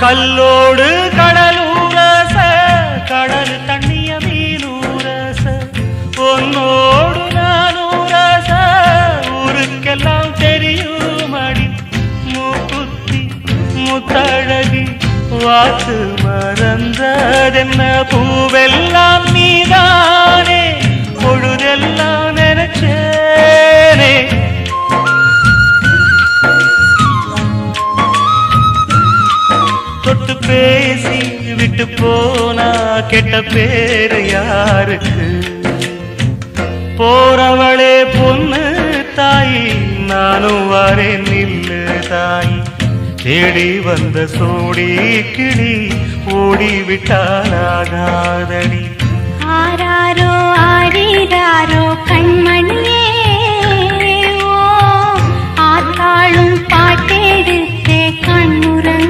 கல்லோடு கடலூரச கடல் தண்ணிய மீனூரச பொன்னோடு நானூரச ஊருக்கெல்லாம் தெரியுமடி மூக்குத்தி முத்தழகி வாக்கு மறந்ததென்ன பூவெல்லாம் நீதானே பொழுதெல்லாம் நினைச்சேனே தொட்டு பேசி விட்டு போனா கெட்ட பேரு யாருக்கு போறவளே பொண்ணு தாயி நானும் வரேன் நில்லு தாயி தேடி வந்த சோடி கிளி ஓடிவிட்டாலாகாதடி ஆராரோ ஆடிடாரோ கண்மணியே ஓ ஆத்தாளும் பாட்டெடுத்தே கண்ணுறங்க